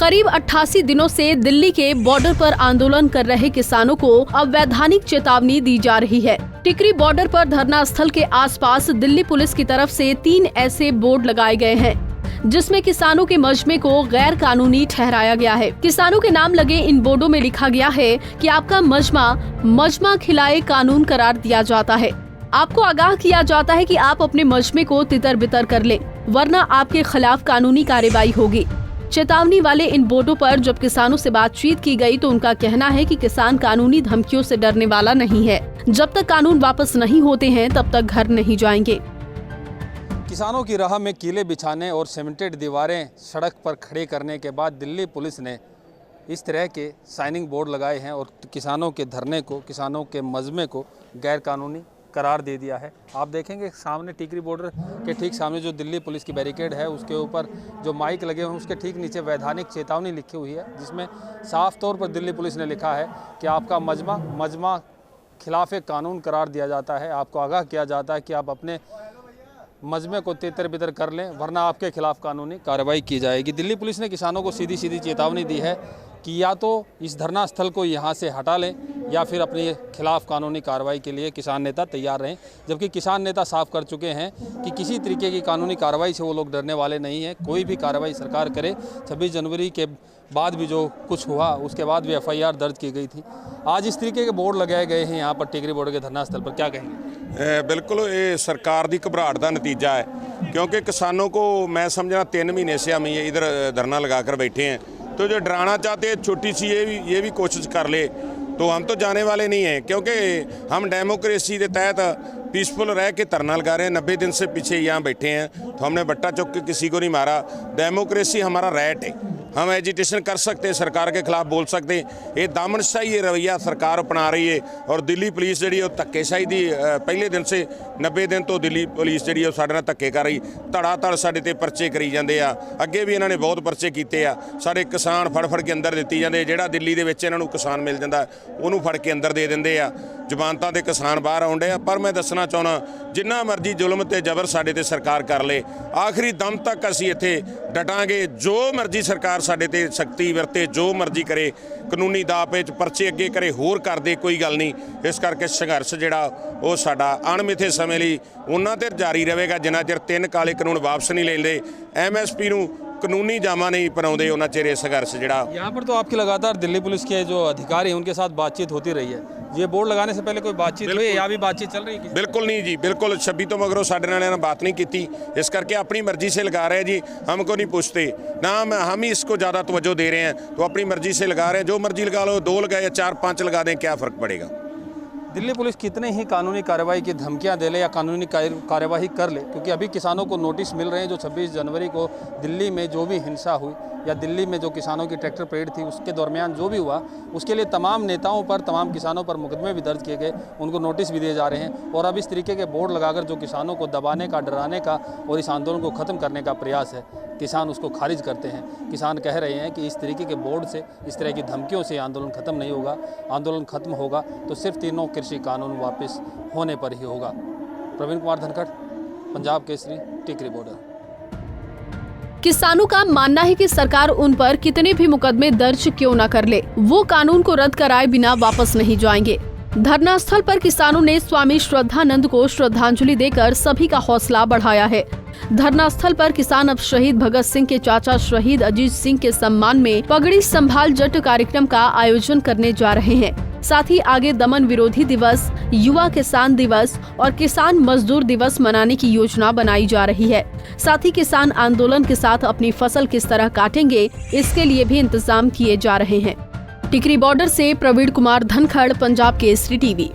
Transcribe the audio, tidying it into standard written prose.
करीब 88 दिनों से दिल्ली के बॉर्डर पर आंदोलन कर रहे किसानों को अवैधानिक चेतावनी दी जा रही है। टिकरी बॉर्डर पर धरना स्थल के आसपास दिल्ली पुलिस की तरफ से 3 ऐसे बोर्ड लगाए गए हैं जिसमें किसानों के मजमे को गैर कानूनी ठहराया गया है। किसानों के नाम लगे इन बोर्डों में लिखा गया है कि आपका मजमा खिलाए कानून करार दिया जाता है। आपको आगाह किया जाता है कि आप अपने मजमे को तितर बितर कर लें, वरना आपके खिलाफ कानूनी कार्रवाई होगी। चेतावनी वाले इन बोर्डों पर जब किसानों से बातचीत की गई तो उनका कहना है कि किसान कानूनी धमकियों से डरने वाला नहीं है। जब तक कानून वापस नहीं होते हैं तब तक घर नहीं जाएंगे। किसानों की राह में कीले बिछाने और सीमेंटेड दीवारें सड़क पर खड़े करने के बाद दिल्ली पुलिस ने इस तरह के साइनिंग बोर्ड लगाए हैं और किसानों के धरने को, किसानों के मजमे को गैर कानूनी करार दे दिया है। आप देखेंगे सामने टिकरी बॉर्डर के ठीक सामने जो दिल्ली पुलिस की बैरिकेड है, उसके ऊपर जो माइक लगे हुए हैं उसके ठीक नीचे वैधानिक चेतावनी लिखी हुई है, जिसमें साफ तौर पर दिल्ली पुलिस ने लिखा है कि आपका मजमा खिलाफ कानून करार दिया जाता है। आपको आगाह किया जाता है कि आप अपने मजमे को तितर बितर कर लें, वरना आपके खिलाफ कानूनी कार्रवाई की जाएगी। दिल्ली पुलिस ने किसानों को सीधी चेतावनी दी है कि या तो इस धरना स्थल को यहाँ से हटा लें या फिर अपने खिलाफ कानूनी कार्रवाई के लिए किसान नेता तैयार रहें। जबकि किसान नेता साफ कर चुके हैं कि किसी तरीके की कानूनी कार्रवाई से वो लोग डरने वाले नहीं हैं। कोई भी कार्रवाई सरकार करे। 26 जनवरी के बाद भी जो कुछ हुआ उसके बाद भी FIR दर्ज की गई थी। आज इस तरीके के बोर्ड लगाए गए हैं यहाँ पर टिकरी बॉर्डर के धरना स्थल पर, क्या कहेंगे? बिल्कुल ये सरकार की घबराहट का नतीजा है, क्योंकि किसानों को मैं समझना 3 महीने से हम इधर धरना लगा कर बैठे हैं। तो जो डराना चाहते हैं छोटी सी ये भी कोशिश कर ले तो हम तो जाने वाले नहीं हैं, क्योंकि हम डेमोक्रेसी के तहत पीसफुल रह के धरना लगा रहे हैं। 90 दिन से पीछे यहाँ बैठे हैं, तो हमने बट्टा चौक के किसी को नहीं मारा। डेमोक्रेसी हमारा राइट है, हम एजिटेशन कर सकते हैं, सरकार के खिलाफ बोल सकते हैं। ये दामनशाही ये रवैया सरकार अपना रही है और दिल्ली पुलिस जी धक्केशाही की पहले दिन से 90 दिन तो दिल्ली पुलिस जी साढ़े धक्के कर रही, धड़ाधड़ साढ़े ते परचे करी जाते आ। अगे भी इन्होंने बहुत परचे किए आ। साढ़े किसान फड़ के अंदर दिती जाते, ਜਿਹੜਾ दिल्ली ਦੇ ਵਿੱਚ ਇਹਨਾਂ ਨੂੰ किसान मिल जाता ਉਹਨੂੰ ਫੜ के अंदर दे ਦਿੰਦੇ ਆ। ਜ਼ਮਾਨਤਾਂ ਦੇ किसान बाहर ਆਉਂਦੇ ਆ। पर मैं दसना ਚਾਹੁੰਦਾ जिन्ना मर्जी जुल्म ते जबर साढ़े ते सरकार कर ले, आखिरी दम तक असीं इत्थे डटांगे। जो मर्जी सरकार साढ़े ते सख्ती वरते, जो मर्जी करे, कानूनी दाव पेच परचे अगे करे, होर कर दे, कोई गल नहीं। इस करके संघर्ष जिहड़ा वो साडा अणमिथे समय लई उन्ना ते जारी रहेगा जिन्ना चिर 3 काले कानून वापस नहीं लेंदे, MSP नूं कानूनी जामा नहीं बनाते उन्ना चेर संघर्ष जिहड़ा। यहाँ पर तो आपकी लगातार दिल्ली पुलिस के जो अधिकारी हैं उनके साथ बातचीत होती रही है। ये बोर्ड लगाने से पहले कोई बातचीत हुई या भी बातचीत चल रही है? बिल्कुल नहीं जी, बिल्कुल 26 तो मगरों साढ़े नाल बात नहीं की। इस करके अपनी मर्जी से लगा रहे हैं जी, हमको नहीं पूछते ना, हम ही इसको ज़्यादा तवज्जो दे रहे हैं। तो अपनी मर्जी से लगा रहे हैं, जो मर्जी लगा लो, 2 लगाए या 4 5 लगा दें, क्या फ़र्क पड़ेगा। दिल्ली पुलिस कितने ही कानूनी कार्रवाई की धमकियां दे ले या कानूनी कार्यवाही कर ले, क्योंकि अभी किसानों को नोटिस मिल रहे हैं जो 26 जनवरी को दिल्ली में जो भी हिंसा हुई या दिल्ली में जो किसानों की ट्रैक्टर परेड थी उसके दरमियान जो भी हुआ, उसके लिए तमाम नेताओं पर, तमाम किसानों पर मुकदमे भी दर्ज किए गए, उनको नोटिस भी दिए जा रहे हैं। और अब इस तरीके के बोर्ड लगाकर जो किसानों को दबाने का, डराने का और इस आंदोलन को ख़त्म करने का प्रयास है, किसान उसको खारिज करते हैं। किसान कह रहे हैं कि इस तरीके के बोर्ड से, इस तरह की धमकियों से आंदोलन ख़त्म नहीं होगा। आंदोलन ख़त्म होगा तो सिर्फ तीनों कृषि कानून वापस होने पर ही होगा। प्रवीण कुमार धनखड़, पंजाब केसरी, टिकरी बॉर्डर। किसानों का मानना है कि सरकार उन पर कितने भी मुकदमे दर्ज क्यों न कर ले, वो कानून को रद्द कराए बिना वापस नहीं जाएंगे। धरना स्थल पर किसानों ने स्वामी श्रद्धानंद को श्रद्धांजलि देकर सभी का हौसला बढ़ाया है। धरना स्थल पर किसान अब शहीद भगत सिंह के चाचा शहीद अजीत सिंह के सम्मान में पगड़ी संभाल जट कार्यक्रम का आयोजन करने जा रहे हैं। साथ ही आगे दमन विरोधी दिवस, युवा किसान दिवस और किसान मजदूर दिवस मनाने की योजना बनाई जा रही है। साथ ही किसान आंदोलन के साथ अपनी फसल किस तरह काटेंगे, इसके लिए भी इंतजाम किए जा रहे हैं। टिकरी बॉर्डर से प्रवीण कुमार धनखड़, पंजाब केसरी टीवी।